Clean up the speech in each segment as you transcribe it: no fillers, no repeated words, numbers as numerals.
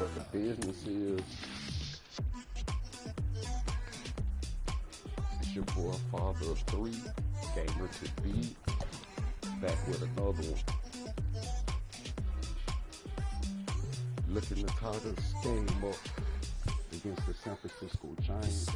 what the business is. It's your boy, father of three, gamer to be, back with another one. Looking to tie this game up against the San Francisco Giants.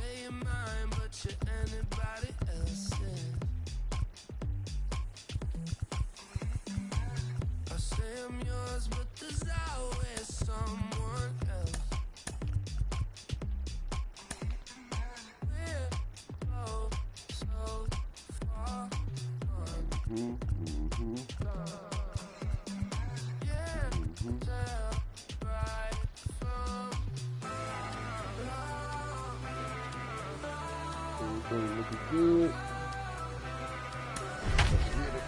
Everything looking good. Let's get it.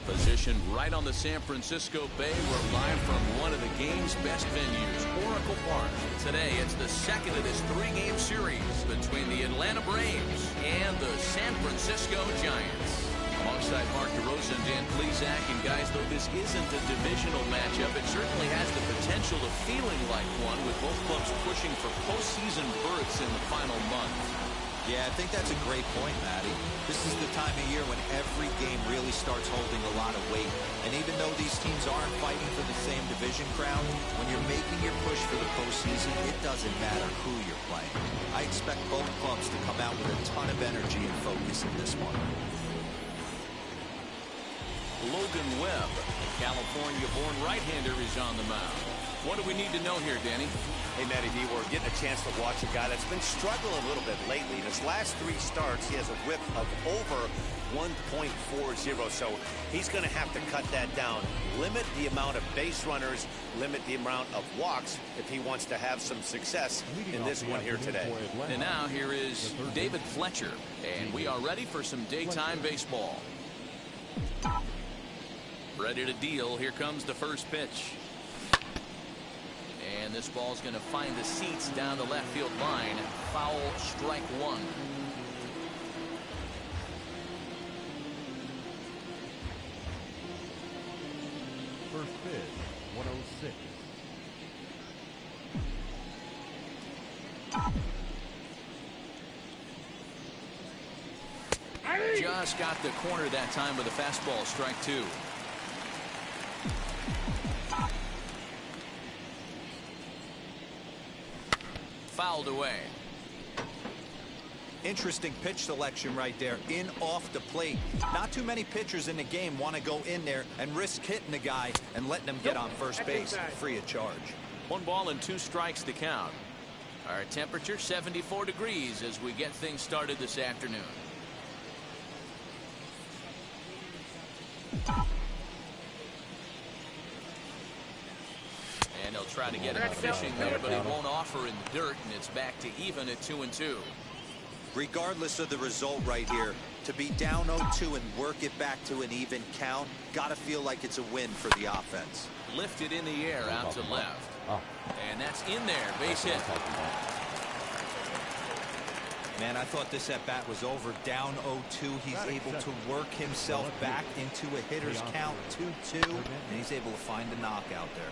Positioned right on the San Francisco Bay, we're live from one of the game's best venues, Oracle Park. Today, it's the second of this three-game series between the Atlanta Braves and the San Francisco Giants. Alongside Mark DeRosa and Dan Plesac, and guys, though this isn't a divisional matchup, it certainly has the potential of feeling like one, with both clubs pushing for postseason berths in the final month. Yeah, I think that's a great point, Matty. This is the time of year when every game really starts holding a lot of weight. And even though these teams aren't fighting for the same division crown, when you're making your push for the postseason, it doesn't matter who you're playing. I expect both clubs to come out with a ton of energy and focus in this one. Logan Webb, the California-born right-hander, is on the mound. What do we need to know here, Danny? Hey, Matty D, we're getting a chance to watch a guy that's been struggling a little bit lately. In his last three starts, he has a whip of over 1.40, so he's going to have to cut that down. Limit the amount of base runners, limit the amount of walks if he wants to have some success in this one here today. And now here is David Fletcher, and we are ready for some daytime baseball. Ready to deal. Here comes the first pitch. And this ball's going to find the seats down the left field line. Foul, strike one. First pitch, 106. Just got the corner that time with a fastball, strike two. Fouled away. Interesting pitch selection right there, in off the plate. Not too many pitchers in the game want to go in there and risk hitting the guy and letting him get on first base free of charge. 1 ball and 2 strikes to count. Our temperature 74 degrees as we get things started this afternoon. And he'll try to get him fishing there, but he won't offer in the dirt, and it's back to even at 2-2. Regardless of the result right here, to be down 0-2 and work it back to an even count, gotta feel like it's a win for the offense. Lifted in the air out to left. And that's in there, base hit. Man, I thought this at-bat was over. Down 0-2, he's able to work himself back into a hitter's count, 2-2, and he's able to find a knockout there.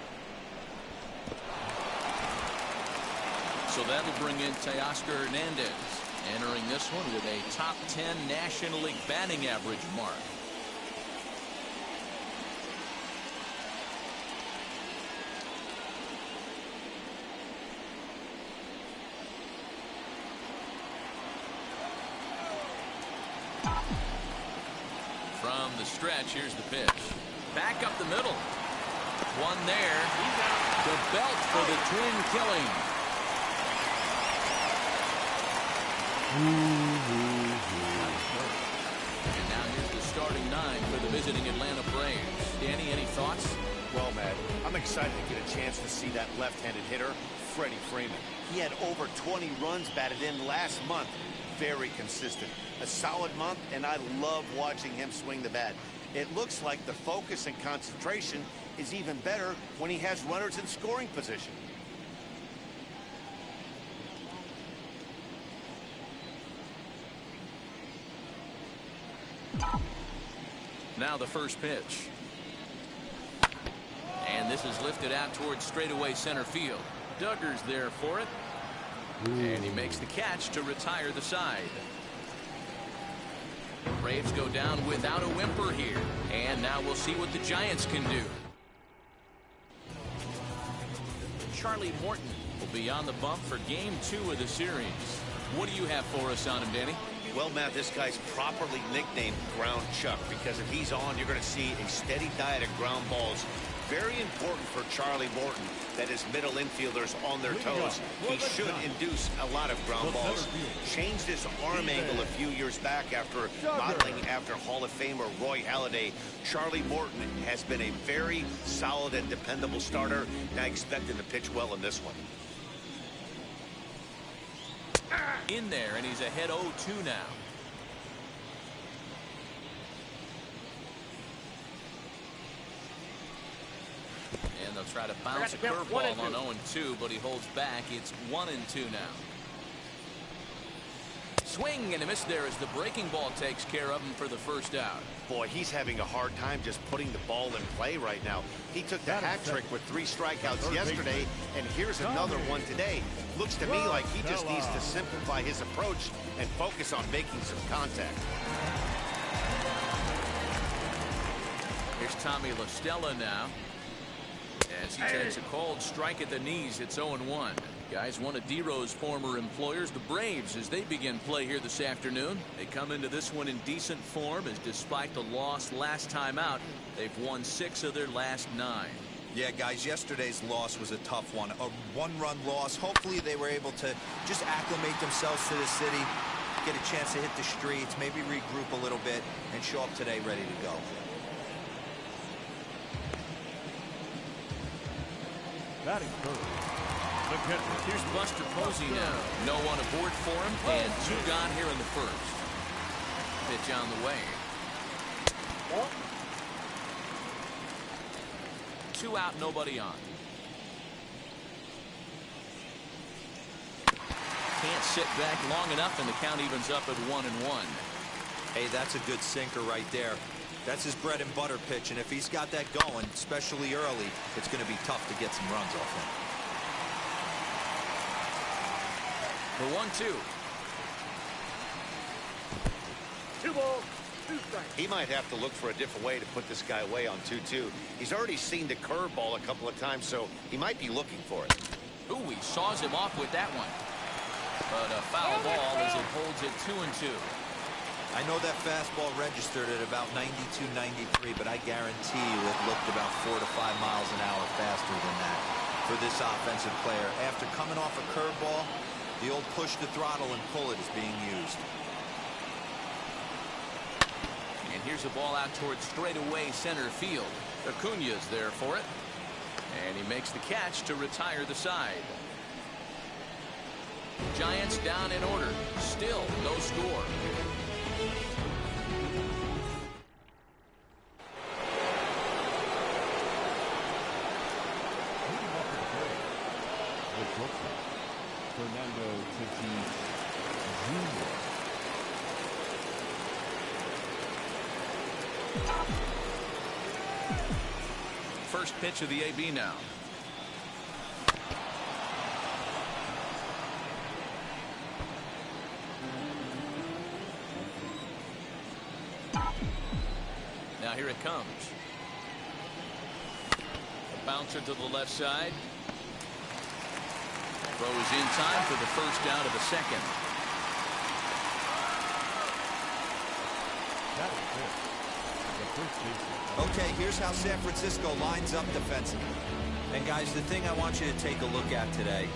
So that'll bring in Teoscar Hernandez, entering this one with a top 10 National League batting average mark. From the stretch, here's the pitch. Back up the middle. One there. The belt for the twin killing. And now here's the starting 9 for the visiting Atlanta Braves. Danny, any thoughts? Well, Matt, I'm excited to get a chance to see that left-handed hitter, Freddie Freeman. He had over 20 runs batted in last month. very consistent. A solid month, and I love watching him swing the bat. It looks like the focus and concentration is even better when he has runners in scoring position. Now the first pitch. And this is lifted out towards straightaway center field. Duggar's there for it. And he makes the catch to retire the side. Braves go down without a whimper here. And now we'll see what the Giants can do. Charlie Morton will be on the bump for game 2 of the series. What do you have for us on him, Danny? Well, Matt, this guy's properly nicknamed Ground Chuck because if he's on, you're going to see a steady diet of ground balls. Very important for Charlie Morton that his middle infielders on their toes. He should induce a lot of ground balls. Changed his arm angle a few years back after modeling after Hall of Famer Roy Halladay. Charlie Morton has been a very solid and dependable starter, and I expect him to pitch well in this one. In there, and he's ahead 0-2 now. And they'll try to bounce a curveball on 0-2, but he holds back. It's 1-2 now. Swing and a miss there as the breaking ball takes care of him for the first out. Boy, he's having a hard time just putting the ball in play right now. He took the hat trick with 3 strikeouts yesterday, and here's another one today. Looks to me like he just needs to simplify his approach and focus on making some contact. Here's Tommy La Stella now. As he takes a cold strike at the knees, it's 0-1. Guys, one of D-Row's former employers, the Braves, as they begin play here this afternoon. They come into this one in decent form, as despite the loss last time out, they've won 6 of their last 9. Yeah, guys, yesterday's loss was a tough one. A one-run loss. Hopefully they were able to just acclimate themselves to the city, get a chance to hit the streets, maybe regroup a little bit, and show up today ready to go. Batting third, the catcher. Here's Buster Posey now. No one aboard for him, and 2 gone here in the first. Pitch on the way. 2 out, nobody on. Can't sit back long enough, and the count evens up at 1-1. Hey, that's a good sinker right there. That's his bread and butter pitch, and if he's got that going, especially early, it's going to be tough to get some runs off him. For 1-2. 2 balls, 2 strikes. He might have to look for a different way to put this guy away on 2-2. He's already seen the curveball a couple of times, so he might be looking for it. Ooh, he saws him off with that one. But a foul ball as it holds it 2-2. I know that fastball registered at about 92, 93, but I guarantee you it looked about 4 to 5 miles an hour faster than that for this offensive player. After coming off a curveball, the old push the throttle and pull it is being used. And here's a ball out towards straightaway center field. Acuña's there for it. And he makes the catch to retire the side. Giants down in order. Still no score. Fernando Tatis Jr. First pitch of the AB now. Now here it comes. A bouncer to the left side. Throws in time for the first out of the second. Okay, here's how San Francisco lines up defensively. And guys, the thing I want you to take a look at today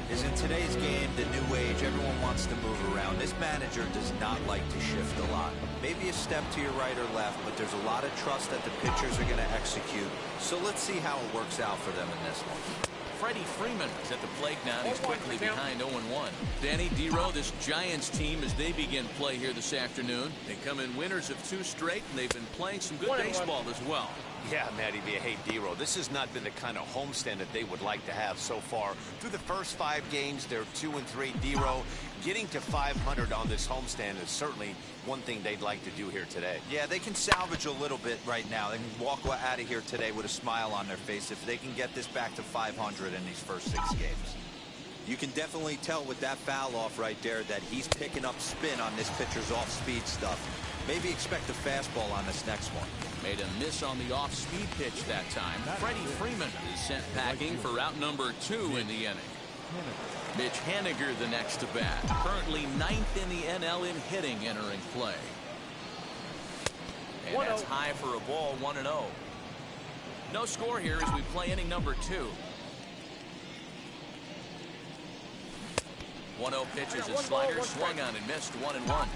is in today's game, the new age, everyone wants to move around. This manager does not like to shift a lot. Maybe a step to your right or left, but there's a lot of trust that the pitchers are going to execute. So let's see how it works out for them in this one. Freddie Freeman is at the plate now, and he's quickly behind 0-1. Danny Dero, this Giants team, as they begin play here this afternoon, they come in winners of 2 straight, and they've been playing some good baseball as well. Yeah, Matty B. Hey, Dero, this has not been the kind of homestand that they would like to have so far. Through the first 5 games, they're 2-3. Dero, getting to 500 on this homestand is certainly one thing they'd like to do here today. Yeah, they can salvage a little bit right now. They can walk out of here today with a smile on their face if they can get this back to 500 in these first 6 games. You can definitely tell with that foul off right there that he's picking up spin on this pitcher's off-speed stuff. Maybe expect a fastball on this next one. Made a miss on the off-speed pitch that time. Freddie Freeman is sent packing for out number 2 in the inning. Mitch Haniger the next to bat. Currently 9th in the NL in hitting entering play. And that's high for a ball, 1-0. No score here as we play inning number 2. 1-0 pitch is a slider, swung on and missed, 1-1.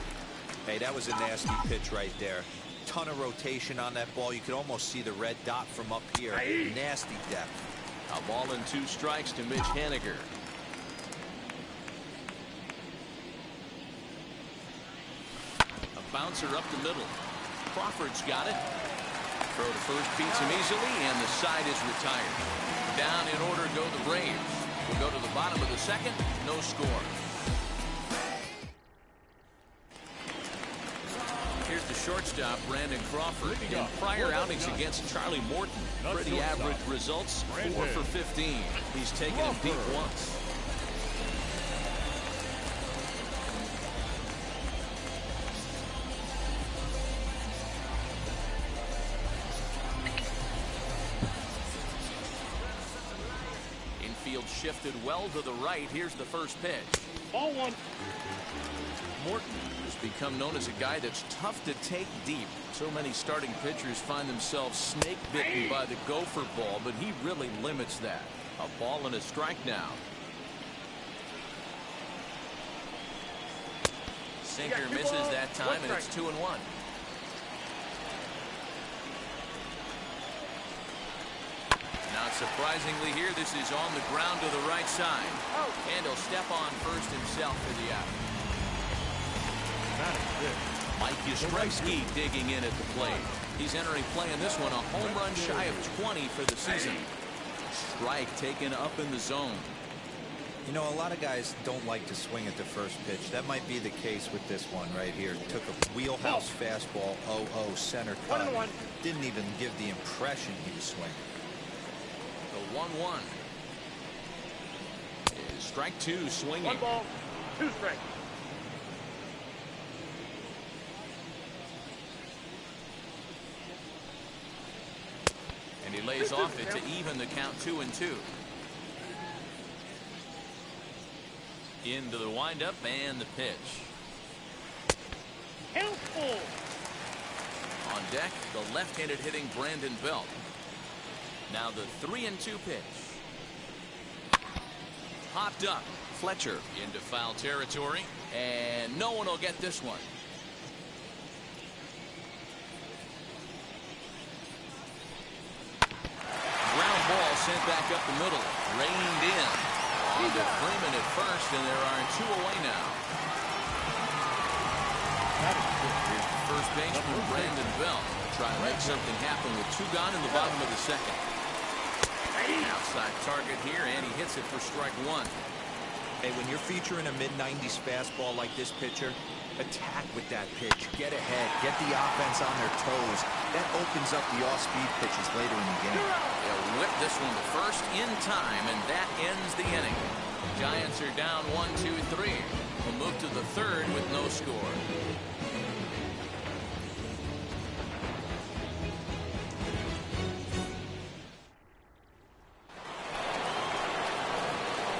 Hey, that was a nasty pitch right there. Ton of rotation on that ball. You could almost see the red dot from up here. Nasty depth. A ball and 2 strikes to Mitch Haniger. A bouncer up the middle. Crawford's got it. Throw to first beats him easily, and the side is retired. Down in order go the Braves. We'll go to the bottom of the 2nd. No score. Here's the shortstop, Brandon Crawford. In prior outings against Charlie Morton, pretty average results, 4 for 15. He's taken him deep once. Infield shifted well to the right. Here's the first pitch. Ball 1. Morton has become known as a guy that's tough to take deep. So many starting pitchers find themselves snake bitten by the gopher ball, but he really limits that. A ball and a strike now. Sinker misses that time, and it's 2-1. Not surprisingly here, this is on the ground to the right side. And he'll step on first himself for the out. Mike Yastrzemski digging in at the plate. He's entering play in this one, a home run shy of 20 for the season. Strike taken up in the zone. You know, a lot of guys don't like to swing at the first pitch. That might be the case with this one right here. Took a wheelhouse fastball, 0-0 center cut. Didn't even give the impression he was swinging. The 1-1 is strike 2, swinging. 1 ball, 2 strikes. And he lays off it to even the count, 2-2. Into the windup and the pitch. Helpful. On deck, the left-handed hitting Brandon Belt. Now the 3-2 pitch. Popped up. Fletcher into foul territory, and no one will get this one. Ground ball sent back up the middle. Reined in. On to Freeman at first, and there are 2 away now. Here's the first baseman, Brandon Belt. Try to make something happen with 2 gone in the bottom of the 2nd. Outside target here, and he hits it for strike 1. Hey, when you're featuring a mid-90s fastball like this pitcher, attack with that pitch. Get ahead. Get the offense on their toes. That opens up the off-speed pitches later in the game. They'll whip this one to first in time, and that ends the inning. Giants are down 1-2-3. We'll move to the 3rd with no score.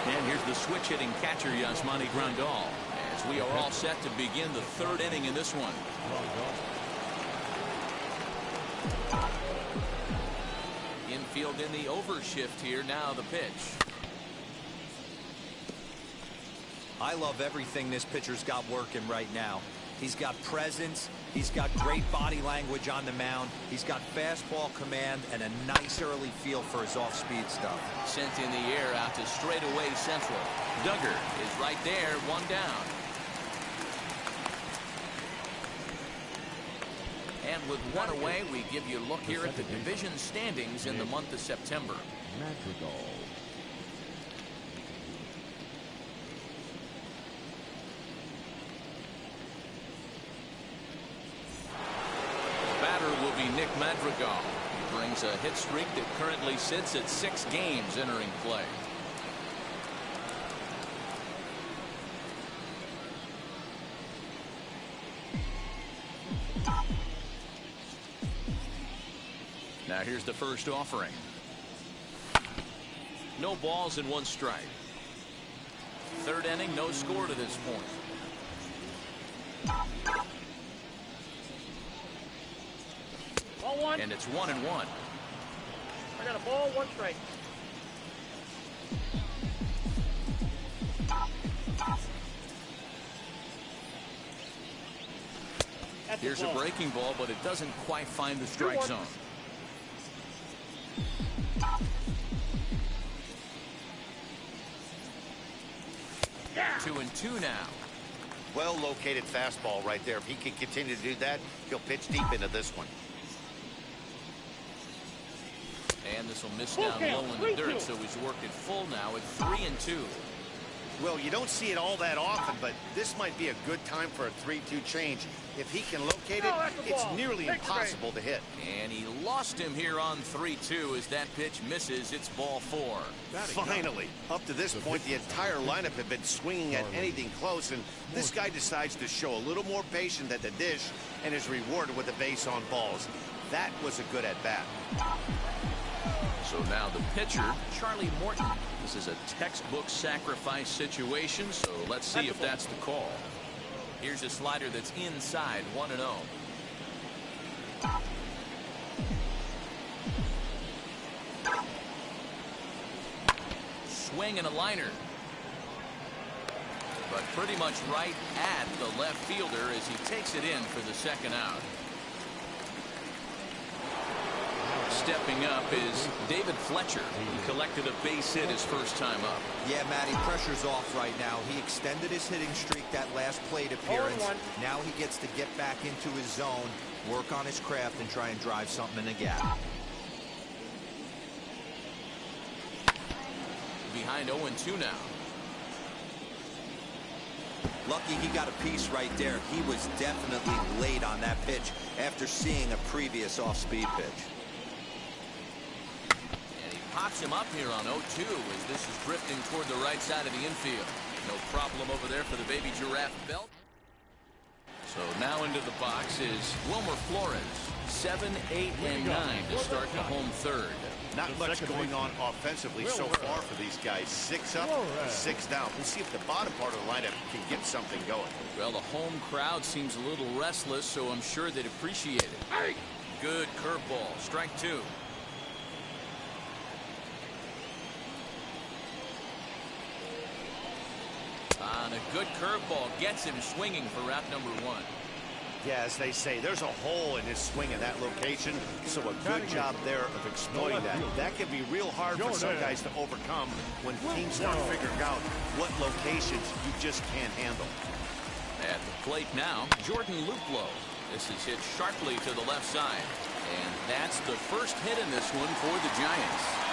And here's the switch-hitting catcher, Yasmani Grandal, as we are all set to begin the 3rd inning in this one. Infield in the overshift here. Now the pitch. I love everything this pitcher's got working right now. He's got presence. He's got great body language on the mound. He's got fastball command and a nice early feel for his off-speed stuff. Sent in the air out to straightaway central. Duggar is right there, one down. And with one away, we give you a look here at the division standings in the month of September. Madrigal. Batter will be Nick Madrigal. He brings a hit streak that currently sits at 6 games entering play. Now here's the first offering. No balls and 1 strike. Third inning, no score to this point. Ball 1. And it's 1-1. I got a ball, 1 strike. That's Here's a ball. breaking ball, but it doesn't quite find the strike 2-1. zone. Yeah. 2-2 now. Well located fastball right there. If he can continue to do that, he'll pitch deep into this one. And this will miss down Okay, low in the 3-2. dirt, so he's worked it full now at 3-2. Well, you don't see it all that often, but this might be a good time for a 3-2 change. If he can locate it, No, that's the it's ball. nearly Take the impossible to hit. And he lost him here on 3-2 as that pitch misses. It's ball 4. Finally, up to this point, the entire lineup had been swinging at anything close, and this guy decides to show a little more patience at the dish and is rewarded with a base on balls. That was a good at-bat. So now the pitcher, Charlie Morton. This is a textbook sacrifice situation, so let's see if that's the call. Here's a slider that's inside, 1-0. Swing and a liner. But pretty much right at the left fielder as he takes it in for the second out. Stepping up is David Fletcher. He collected a base hit his first time up. Yeah, Matty, pressure's off right now. He extended his hitting streak that last plate appearance. 0-1. Now he gets to get back into his zone, work on his craft, and try and drive something in the gap. Behind 0-2 now. Lucky he got a piece right there. He was definitely late on that pitch after seeing a previous off-speed pitch. Pops him up here on 0-2 as this is drifting toward the right side of the infield. No problem over there for the baby giraffe belt. So now into the box is Wilmer Flores. 7, 8, and 9 to start the home third. Not much going on offensively so far for these guys. 6 up, 6 down. We'll see if the bottom part of the lineup can get something going. Well, the home crowd seems a little restless, so I'm sure they'd appreciate it. Good curveball. Strike 2. And a good curveball gets him swinging for route number 1. Yeah, as they say, there's a hole in his swing in that location, so a good job there of exploiting that. That can be real hard for some guys to overcome when teams start figuring out what locations you just can't handle. At the plate now, Jordan Luplow. This is hit sharply to the left side. And that's the first hit in this one for the Giants.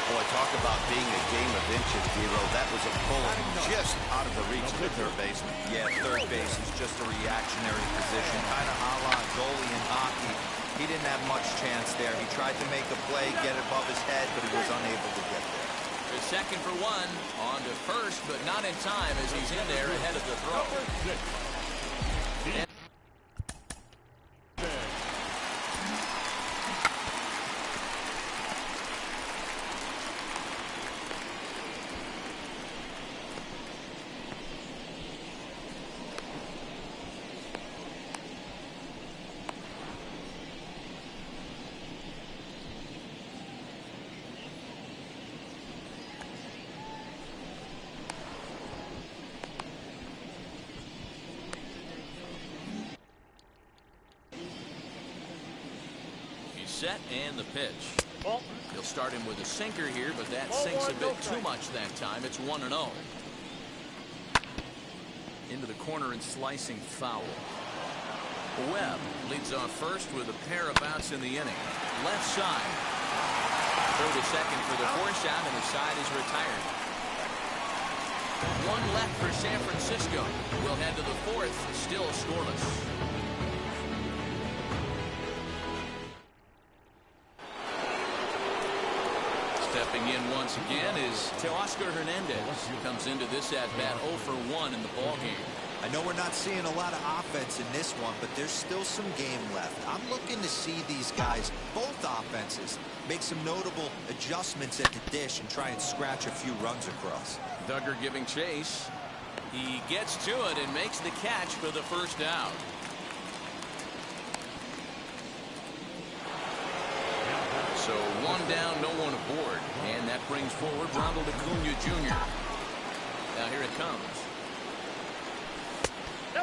Boy, talk about being a game of inches, Hero. That was a bullet just out of the reach of the third baseman. Yeah, third base is just a reactionary position, kind of a la goalie in hockey. He didn't have much chance there. He tried to make a play, get it above his head, but he was unable to get there. The second for 1, on to first, but not in time as he's in there ahead of the throw. set and the pitch. Ball. He'll start him with a sinker here, but that Ball sinks a one, no bit too strike. much that time. It's 1-0. Into the corner and slicing foul. Webb leads off first with a pair of outs in the inning. Left side. Throw to second for the force out, and the side is retired. One left for San Francisco. We'll head to the fourth, still scoreless. Stepping in once again is Teoscar Hernandez, who comes into this at-bat 0 for 1 in the ballgame. I know we're not seeing a lot of offense in this one, but there's still some game left. I'm looking to see these guys, both offenses, make some notable adjustments at the dish and try and scratch a few runs across. Duggar giving chase. He gets to it and makes the catch for the first out. So one down, no one aboard. And that brings forward Ronald Acuna Jr. Now here it comes.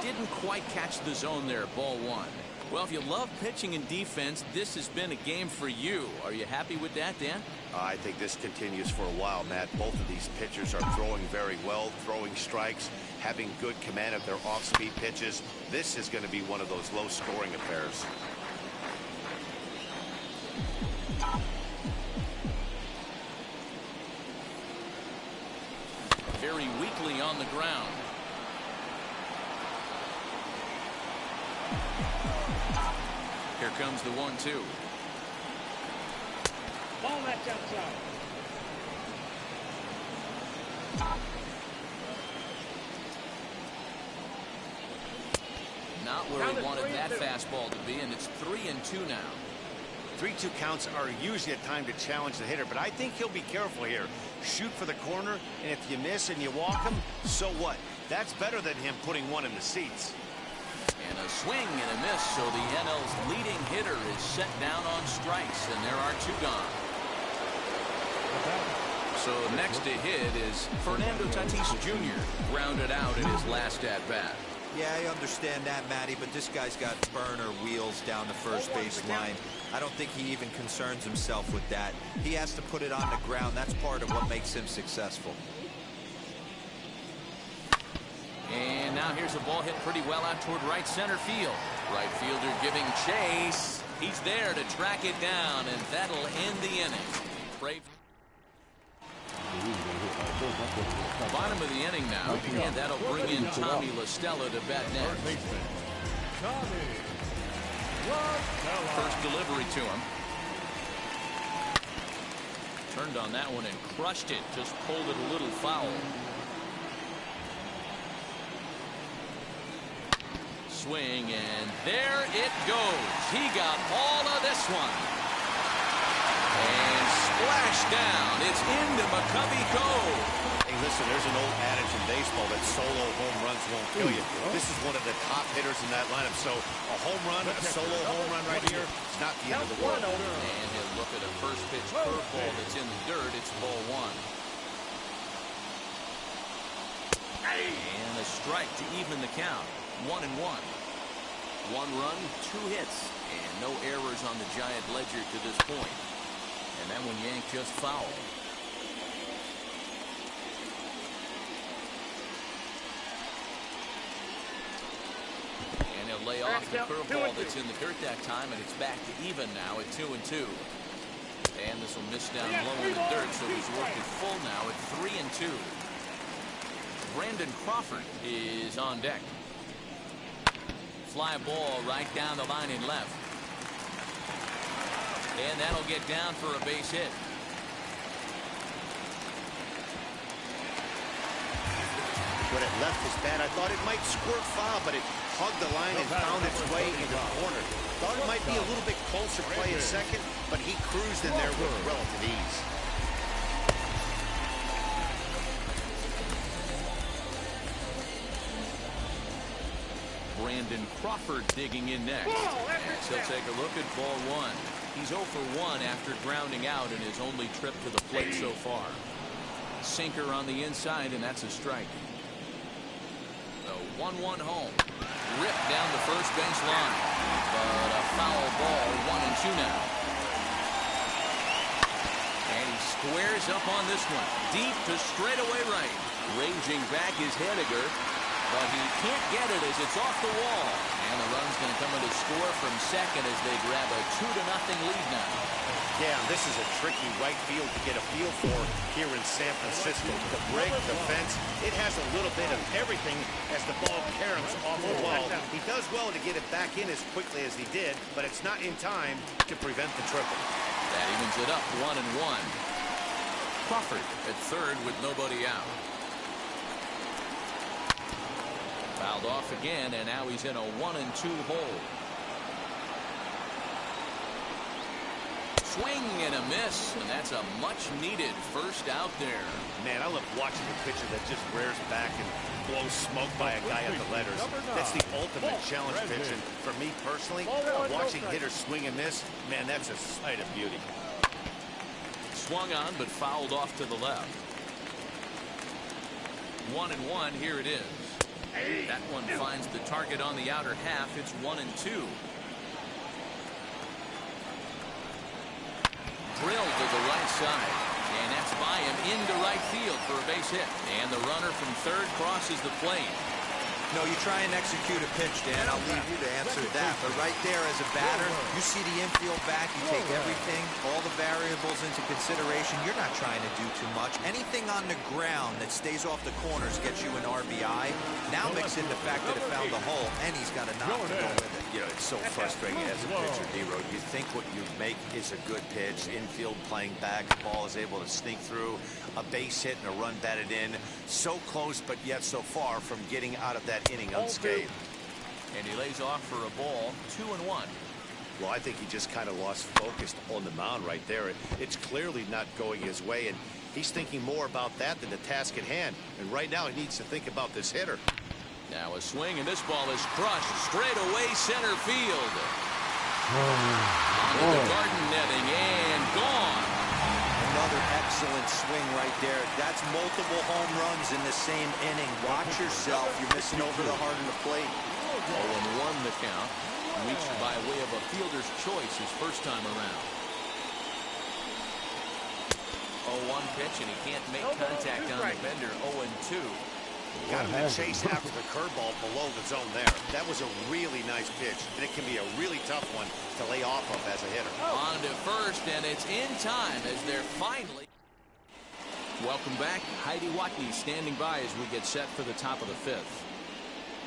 Didn't quite catch the zone there. Ball one. Well, if you love pitching and defense, this has been a game for you. Are you happy with that, Dan? I think this continues for a while, Matt. Both of these pitchers are throwing very well, throwing strikes, having good command of their off-speed pitches. This is going to be one of those low-scoring affairs. Very weakly on the ground. Here comes the 1-2. Ball that's outside. Not where he wanted that fastball to be, and it's 3-2 now. 3-2 counts are usually a time to challenge the hitter, but I think he'll be careful here. Shoot for the corner, and if you miss and you walk him, so what? That's better than him putting one in the seats. And a swing and a miss, so the NL's leading hitter is set down on strikes, and there are 2 gone. So next to hit is Fernando Tatis Jr., grounded out in his last at-bat. Yeah, I understand that, Matty, but this guy's got burner wheels down the first base line. I don't think he even concerns himself with that. He has to put it on the ground. That's part of what makes him successful. And now here's a ball hit pretty well out toward right center field. Right fielder giving chase. He's there to track it down, and that'll end the inning. Bottom of the inning now, and that'll bring in Tommy La Stella to bat next. First delivery to him. Turned on that one and crushed it. Just pulled it a little foul. Swing, and there it goes. He got all of this one. And splash down. It's into McCovey Cove. Hey, listen, there's an old adage in baseball that solo home runs won't kill you. This is one of the top hitters in that lineup. So a home run, a solo home run right here, it's not the end of the world. And he'll look at a first pitch curveball that's in the dirt. It's ball one. And a strike to even the count. 1-1. 1 run, 2 hits, and no errors on the Giant ledger to this point. And that one yanked just foul. And he'll lay off the curveball that's in the dirt that time, and it's back to even now at 2-2. And this will miss down low in the dirt, so he's working full now at 3-2. Brandon Crawford is on deck. Fly ball right down the line in left. And that'll get down for a base hit. When it left his bat, I thought it might squirt foul, but it hugged the line and found its way into the corner. Thought it might be a little bit closer play in second, but he cruised in there with relative ease. Brandon Crawford digging in next. As he'll take a look at ball one. He's 0 for 1 after grounding out in his only trip to the plate so far. Sinker on the inside, and that's a strike. The 1-1 home. Ripped down the first base line. But a foul ball, 1-2 now. And he squares up on this one. Deep to straightaway right. Ranging back is Henniger, but he can't get it as it's off the wall. And the run's going to come in to score from second as they grab a 2-0 lead now. Yeah, this is a tricky right field to get a feel for here in San Francisco. The break, the fence, it has a little bit of everything as the ball caroms off the wall. He does well to get it back in as quickly as he did, but it's not in time to prevent the triple. That evens it up 1-1. Crawford at third with nobody out. Fouled off again, and now he's in a 1-2 hole. Swing and a miss, and that's a much-needed first out there. Man, I love watching a pitcher that just rears back and blows smoke by a guy at the letters. That's the ultimate challenge pitch, and for me personally, watching hitters swing and miss, man, that's a sight of beauty. Swung on, but fouled off to the left. 1-1, here it is. That one finds the target on the outer half. It's 1-2. Drilled to the right side, and that's by him into right field for a base hit. And the runner from third crosses the plate. No, you try and execute a pitch, Dan. I'll leave you to answer that. But right there as a batter, you see the infield back. You take everything, all the variables into consideration. You're not trying to do too much. Anything on the ground that stays off the corners gets you an RBI. Now mix in the fact that it found the hole, and he's got a knock to go with it. You know, it's so frustrating as a pitcher, D-Road. You think what you make is a good pitch, infield playing back, the ball is able to sneak through, a base hit and a run batted in. So close, but yet so far from getting out of that inning unscathed. And he lays off for a ball, 2-1. Well, I think he just kind of lost focus on the mound right there. It's clearly not going his way, and he's thinking more about that than the task at hand. And right now he needs to think about this hitter. Now a swing, and this ball is crushed straight away center field. Onto the garden netting, and gone. Another excellent swing right there. That's multiple home runs in the same inning. Watch yourself. You're missing over the heart of the plate. 0-1 the count. Reached by way of a fielder's choice his first time around. 0-1 pitch, and he can't make contact on the bender. 0-2. Got him to chase after the curveball below the zone there. That was a really nice pitch, and it can be a really tough one to lay off of as a hitter. On to first, and it's in time as they're finally. Welcome back. Heidi Watney standing by as we get set for the top of the fifth.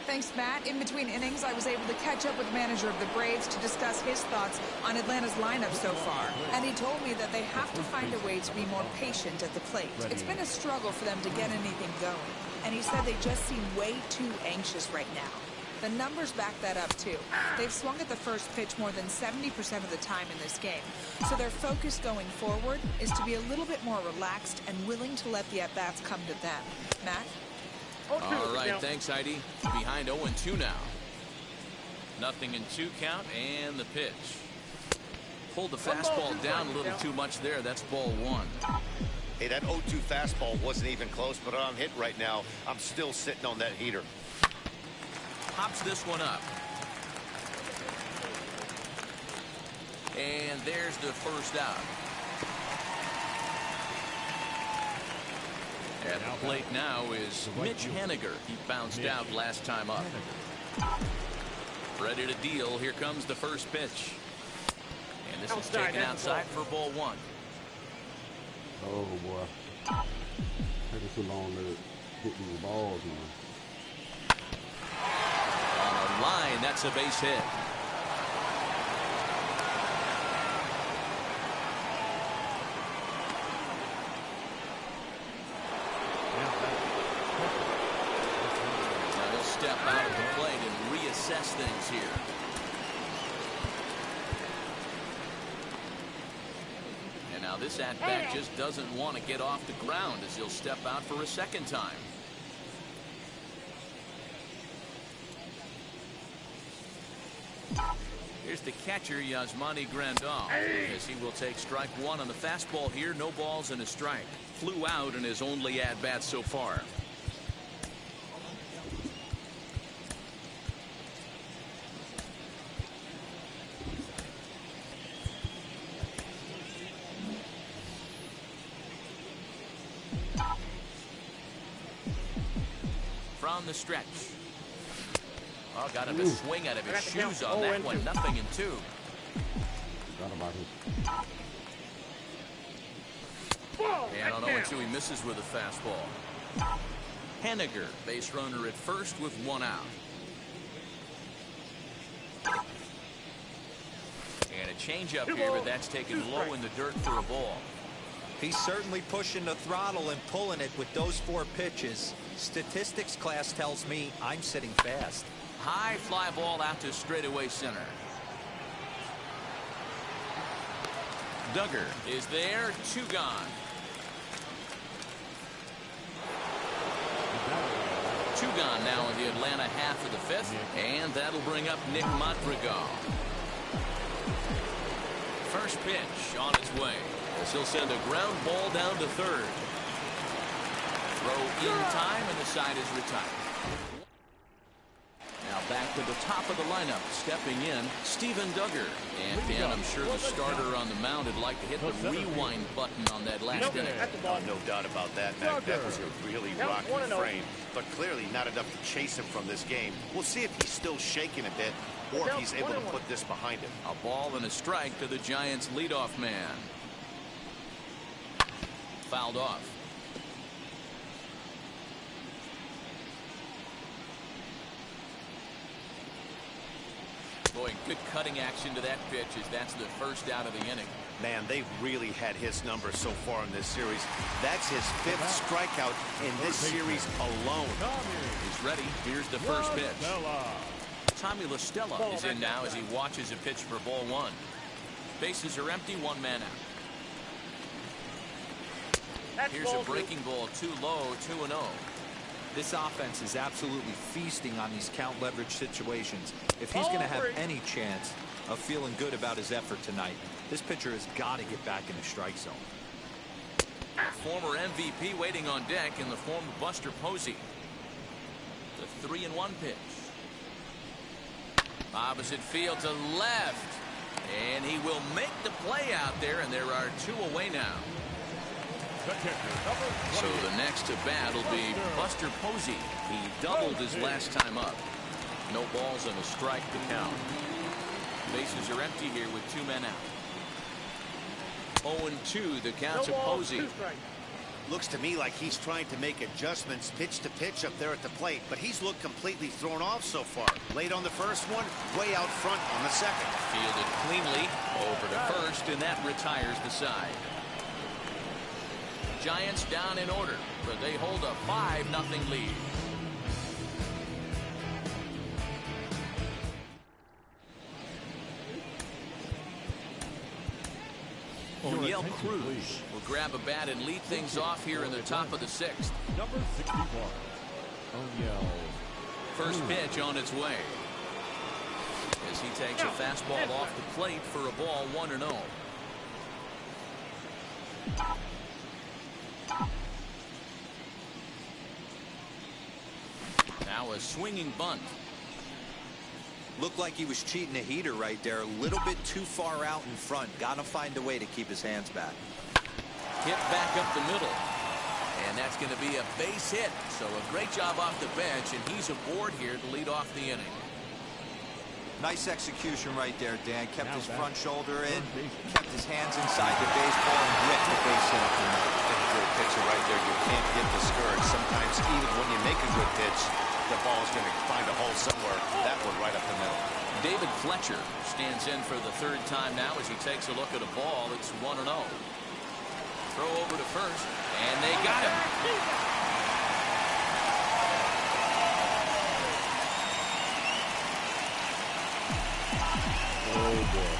Thanks, Matt. In between innings, I was able to catch up with the manager of the Braves to discuss his thoughts on Atlanta's lineup so far. And he told me that they have to find a way to be more patient at the plate. It's been a struggle for them to get anything going. And he said they just seem way too anxious right now. The numbers back that up, too. They've swung at the first pitch more than 70% of the time in this game. So their focus going forward is to be a little bit more relaxed and willing to let the at-bats come to them. Matt? All right, thanks, Heidi. Behind 0-2 now. 0-2 count, and the pitch. Pulled the fastball down a little too much there. That's ball one. Hey, that 0-2 fastball wasn't even close, but on hit right now, I'm still sitting on that heater. Pops this one up. And there's the first out. At the plate now is Mitch Henniger. He bounced out last time up. Ready to deal. Here comes the first pitch. And this is taken outside for ball one. Oh, boy. Taking too long to hit these balls, man. On a line, that's a base hit. Now he'll step out of the plate and reassess things here. And now this at-bat just doesn't want to get off the ground as he'll step out for a second time. Here's the catcher, Yasmani Grandal, as he will take strike one on the fastball here. No balls and a strike. Flew out in his only at-bat so far. on the stretch. Oh, got him to swing out of his shoes on that one. 0-2. Forgot about his. And on 0-2, he misses with a fastball. Henniger, base runner at first with 1 out. And a changeup here, but that's taken low in the dirt for a ball. He's certainly pushing the throttle and pulling it with those 4 pitches. Statistics class tells me I'm sitting fast. High fly ball out to straightaway center. Duggar is there, 2 gone. 2 gone now in the Atlanta half of the 5th, and that'll bring up Nick Madrigal. First pitch on its way, as he'll send a ground ball down to third. Throw in time, and the side is retired. Now back to the top of the lineup, stepping in, Steven Duggar. And Dan, I'm sure the starter on the mound would like to hit the rewind button on that last inning. Oh, no doubt about that, Mac. That was a really rocky frame, but clearly not enough to chase him from this game. We'll see if he's still shaking a bit, or if he's able to put this behind him. A ball and a strike to the Giants' leadoff man. Fouled off. Boy, good cutting action to that pitch, as that's the first out of the inning. Man, they've really had his number so far in this series. That's his 5th strikeout in this series alone. He's ready. Here's the first pitch. Tommy La Stella is in now as he watches a pitch for ball 1. Bases are empty, 1 man out. Here's a breaking ball, too low, 2-0. This offense is absolutely feasting on these count leverage situations. If he's going to have any chance of feeling good about his effort tonight, this pitcher has got to get back in the strike zone. Former MVP waiting on deck in the form of Buster Posey. The 3-1 pitch. Opposite field to left. And he will make the play out there, and there are 2 away now. So the next to bat will be Buster Posey. He doubled his last time up. No balls and a strike to count. Bases are empty here with 2 men out. 0-2 the count to Posey. Looks to me like he's trying to make adjustments pitch to pitch up there at the plate, but he's looked completely thrown off so far. Late on the first one, way out front on the second. Fielded cleanly over to first, and that retires the side. Giants down in order, but they hold a 5-0 lead. O'Neill Cruz will grab a bat and lead things off here in the top of the 6th. Number 61, O'Neill. First pitch on its way, as he takes a fastball off the plate for a ball, 1-0. Now a swinging bunt. Looked like he was cheating a heater right there. A little bit too far out in front. Got to find a way to keep his hands back. Hit back up the middle. And that's going to be a base hit. So a great job off the bench, and he's aboard here to lead off the inning. Nice execution right there, Dan. Kept his front shoulder in, kept his hands inside the baseball, and ripped the base hit up the middle. For a pitcher right there, you can't get discouraged. Sometimes even when you make a good pitch, the ball's going to find a hole somewhere. That one right up the middle. David Fletcher stands in for the 3rd time now as he takes a look at a ball. It's 1-0. Throw over to first, and they got him. Oh boy.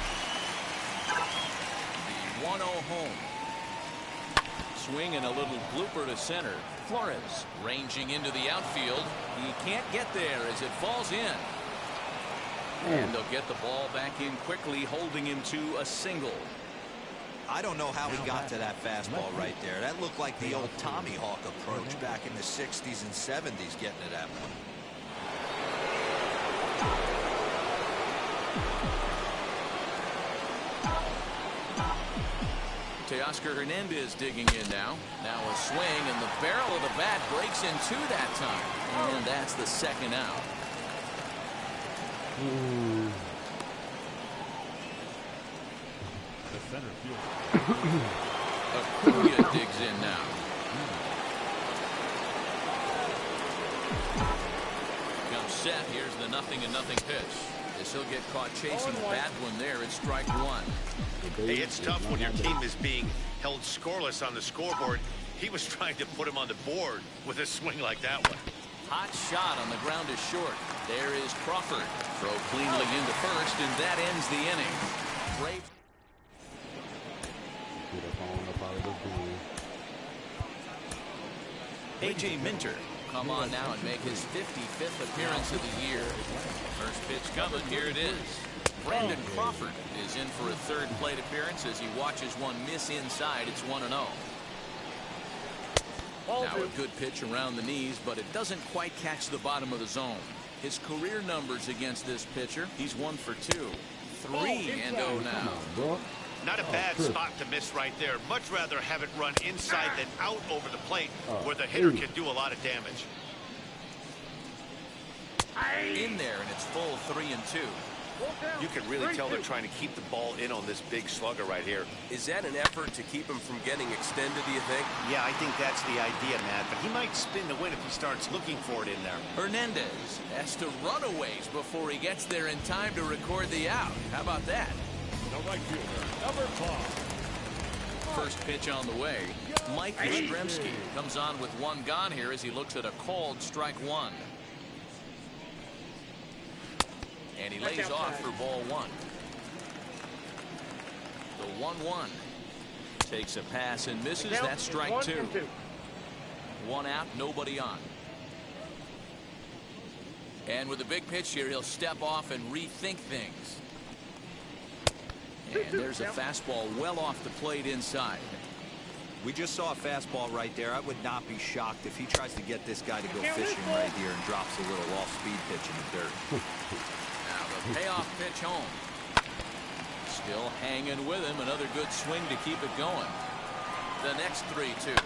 The 1-0 home. Swing and a little blooper to center. Flores ranging into the outfield. He can't get there as it falls in. And they'll get the ball back in quickly, holding him to a single. I don't know how he got to that fastball right there. That looked like the old Tommy Hawk approach back in the 60s and 70s, getting to that point. Teoscar Hernandez digging in now. Now a swing, and the barrel of the bat breaks in two that time. And that's the second out. The center field. Acuna digs in now. Comes set. Here's the 0-0 pitch. As he'll get caught chasing the bad one there. It's strike one. Hey, it's tough when your team is being held scoreless on the scoreboard. He was trying to put him on the board with a swing like that one. Hot shot on the ground is short. There is Crawford. Throw cleanly into first, and that ends the inning. Great. A.J. Minter come on now and make his 55th appearance of the year. First pitch coming. Here it is. Brandon Crawford is in for a third plate appearance as he watches one miss inside. It's 1-0. Now a good pitch around the knees, but it doesn't quite catch the bottom of the zone. His career numbers against this pitcher, he's 1 for 2. 3-0 now. Not a bad spot to miss right there. Much rather have it run inside than out over the plate where the hitter can do a lot of damage. In there, and it's full 3-2. You can really tell they're trying to keep the ball in on this big slugger right here. Is that an effort to keep him from getting extended, do you think? Yeah, I think that's the idea, Matt. But he might spin the win if he starts looking for it in there. Hernandez has to run a ways before he gets there in time to record the out. How about that? The right fielder, number 5. First pitch on the way. Mike Yastrzemski comes on with one gone here as he looks at a called strike one. And he lays off for ball one. The 1-1. Takes a pass and misses. That's strike two. One out, nobody on. And with a big pitch here, he'll step off and rethink things. And there's a fastball well off the plate inside. We just saw a fastball right there. I would not be shocked if he tries to get this guy to go fishing right here and drops a little off-speed pitch in the dirt. Now the payoff pitch home. Still hanging with him. Another good swing to keep it going. The next 3-2.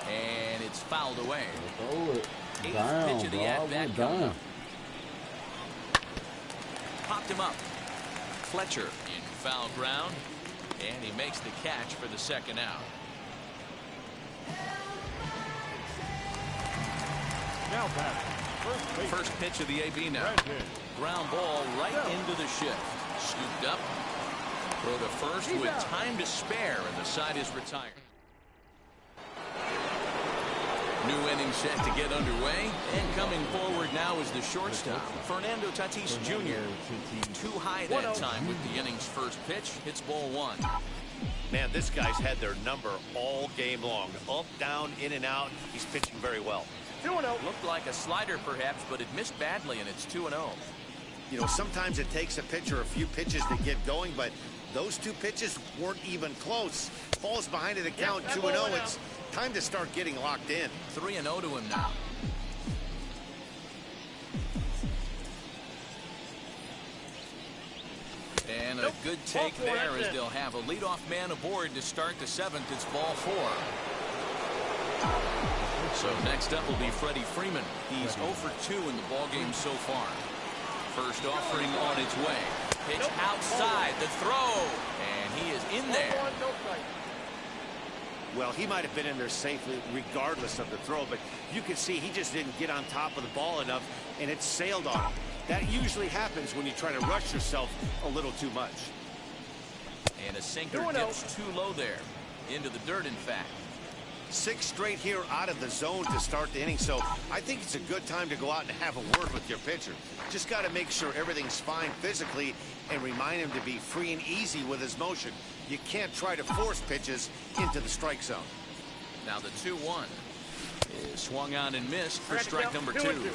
And it's fouled away. Eighth pitch of the at-bat coming up. Popped him up. Fletcher in foul ground. And he makes the catch for the second out. Now batting. First pitch of the AB now. Ground ball right into the shift. Scooped up. Throw to first with time to spare, and the side is retired. New inning set to get underway, and coming forward now is the shortstop, Fernando Tatis Jr. Too high that time with the inning's first pitch. Hits ball one. Man, this guy's had their number all game long. Up, down, in and out. He's pitching very well. 2-0. Looked like a slider perhaps, but it missed badly, and it's 2-0. You know, sometimes it takes a pitcher a few pitches to get going, but those two pitches weren't even close. Falls behind in the count, 2-0. It's time to start getting locked in. 3-0 to him now. And a good take there as they'll have a leadoff man aboard to start the seventh. It's ball four. So next up will be Freddie Freeman. He's 0 for 2 in the ballgame so far. First offering on its way. Pitch outside the throw. And he is in there. Well, he might have been in there safely regardless of the throw, but you can see he just didn't get on top of the ball enough, and it sailed on him. That usually happens when you try to rush yourself a little too much. And a sinker dips too low there. Into the dirt, in fact. 6 straight here out of the zone to start the inning, so I think it's a good time to go out and have a word with your pitcher. Just got to make sure everything's fine physically and remind him to be free and easy with his motion. You can't try to force pitches into the strike zone. Now the 2-1 is swung on and missed for strike number 2.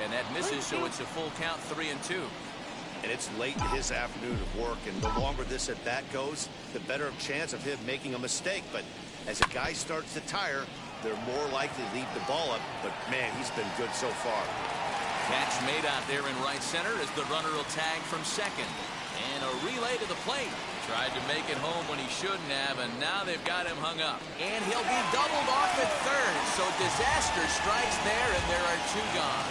And that misses, so it's a full count, 3-2. And it's late in his afternoon of work, and the longer this at bat goes, the better of chance of him making a mistake. But as a guy starts to tire, they're more likely to leave the ball up. But man, he's been good so far. Catch made out there in right center as the runner will tag from second. And a relay to the plate. Tried to make it home when he shouldn't have, and now they've got him hung up. And he'll be doubled off at third. So disaster strikes there, and there are two gone.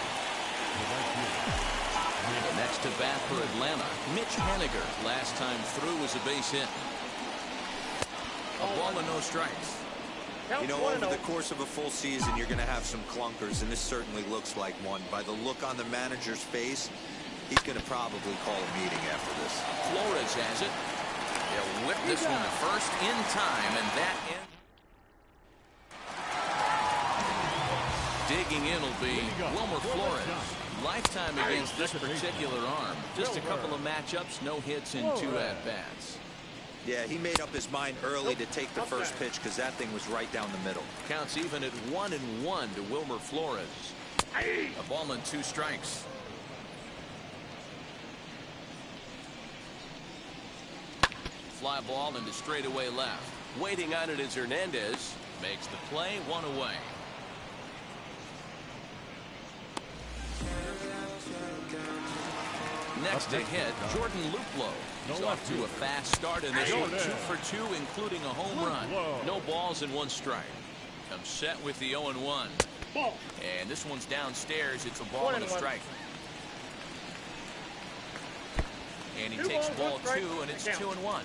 Next to bat for Atlanta, Mitch Haniger. Last time through was a base hit. A ball and no strikes. You know, over the course of a full season, you're going to have some clunkers, and this certainly looks like one. By the look on the manager's face, he's going to probably call a meeting after this. Flores has it. They'll whip this one to first in time, and that ends. Digging in will be Wilmer Flores. Lifetime against this particular arm. Just a couple of matchups, no hits in 2 at-bats. Yeah, he made up his mind early to take the first pitch because that thing was right down the middle. Counts even at 1-1 to Wilmer Flores. A ball and 2 strikes. Fly ball into straightaway left. Waiting on it is Hernandez. Makes the play, 1 away. Next to hit, Jordan Luplow. He's off to a fast start in this one. 2 for 2, including a home run. No balls and 1 strike. Comes set with the 0-1. And this one's downstairs. It's a ball and a strike. And he takes ball 2, and it's 2-1.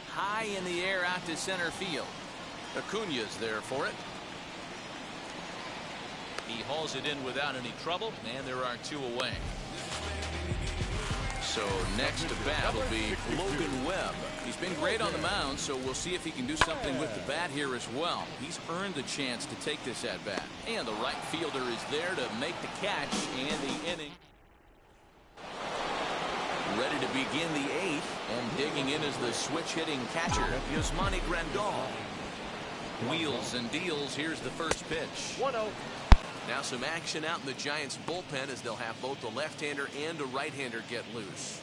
High in the air out to center field. Acuña's there for it. He hauls it in without any trouble, and there are 2 away. So next to bat will be Logan Webb. He's been great on the mound, so we'll see if he can do something with the bat here as well. He's earned the chance to take this at bat. And the right fielder is there to make the catch, and the inning. Ready to begin the 8th, and digging in is the switch-hitting catcher, Yasmani Grandal. Wheels and deals. Here's the first pitch. 1-0. Now some action out in the Giants bullpen as they'll have both a left-hander and a right-hander get loose.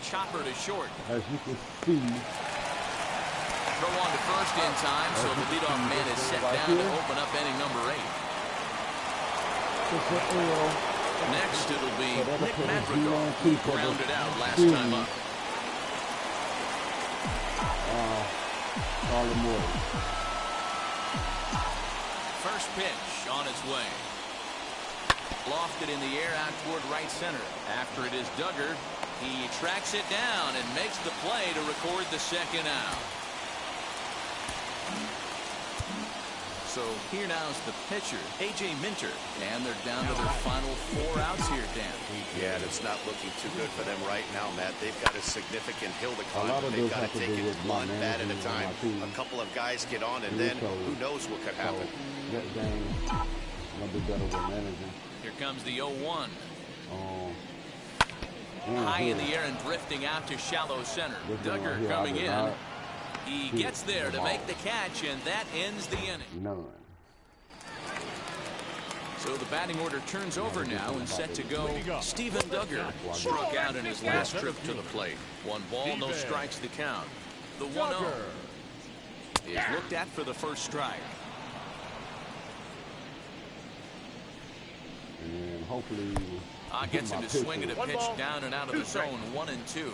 Chopper to short. As you can see, Throw on to first in time, so the leadoff man is set down to open up inning number 8. Next, it'll be Nick Madrigal, who grounded out last time up. First pitch on its way. Lofted in the air out toward right center. After it is Duggar, he tracks it down and makes the play to record the second out. So here now is the pitcher, A.J. Minter. And they're down to their final 4 outs here, Dan. Yeah, and it's not looking too good for them right now, Matt. They've got a significant hill to climb. A lot of They've those got to have to take do it with one my bat at a management time. and my team. A couple of guys get on, and then who knows what could happen. So that game, I'll be better with managing. Here comes the 0-1. High in the air and drifting out to shallow center. Duggar coming in. He gets there to make the catch, and that ends the inning. None. So the batting order turns over now and set to go. Steven Duggar struck out in his last trip to the plate. 1 ball, no strikes the count. The 1-0 is looked at for the first strike. And hopefully Gets him to swing at a pitch down and out of the zone. 1-2.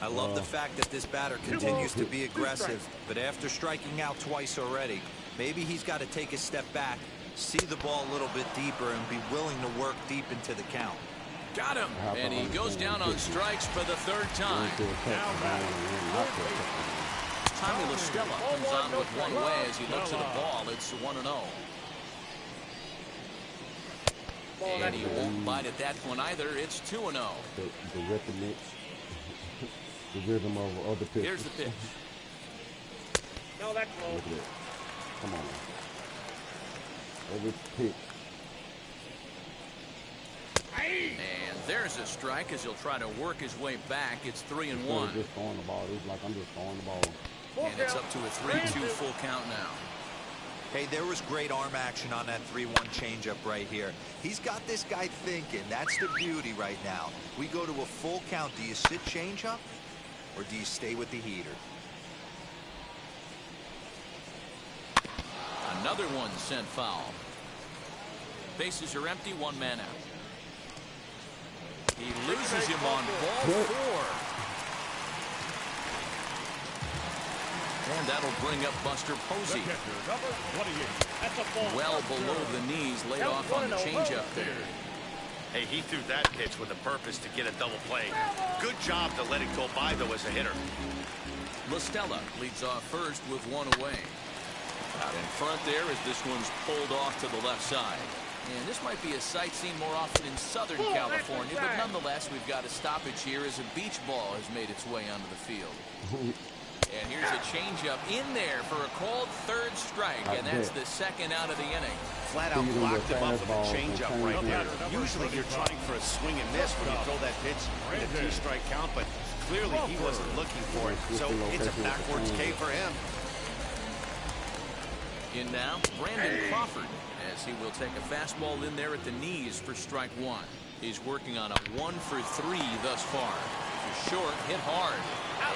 I love the fact that this batter continues to be aggressive, but after striking out twice already, maybe he's got to take a step back, see the ball a little bit deeper, and be willing to work deep into the count. Got him, and he goes down on strikes for the 3rd time. Tommy La Stella comes on with one way as he looks at the ball. It's 1-0. And he won't bite at that one either. It's 2-0. The rhythm of other pitches. Here's the pitch. No, that's low. Look at it. Come on. Every pitch. And There's a strike as he'll try to work his way back. It's 3-1. Just throwing the ball. It's like I'm just throwing the ball. And it's up to a 3-2 full count now. Hey, there was great arm action on that 3-1 changeup right here. He's got this guy thinking. That's the beauty right now. We go to a full count. Do you sit changeup or do you stay with the heater? Another one sent foul. Bases are empty, one man out. He loses him on ball 4. And that'll bring up Buster Posey. Number 28. That's a ball. Well below the knees, laid off on the changeup there. Hey, he threw that pitch with a purpose to get a double play. Good job to let it go by, though, as a hitter. LaStella leads off first with one away. Out in front there as this one's pulled off to the left side. And this might be a sight seen more often in Southern California, but nonetheless, we've got a stoppage here as a beach ball has made its way onto the field. And here's a changeup in there for a called third strike, and that's the second out of the inning. Flat out blocked him up with a changeup right there. Usually you're trying for a swing and miss when you throw that pitch in a 2-strike count, but clearly he wasn't looking for it, so it's a backwards K for him. In now, Brandon Crawford, as he will take a fastball in there at the knees for strike 1. He's working on a 1 for 3 thus far. For short, hit hard.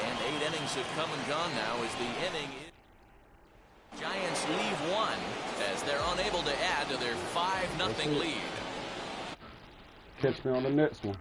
And 8 innings have come and gone now as the inning is. Giants leave 1 as they're unable to add to their 5-0 lead. Catch me on the next one.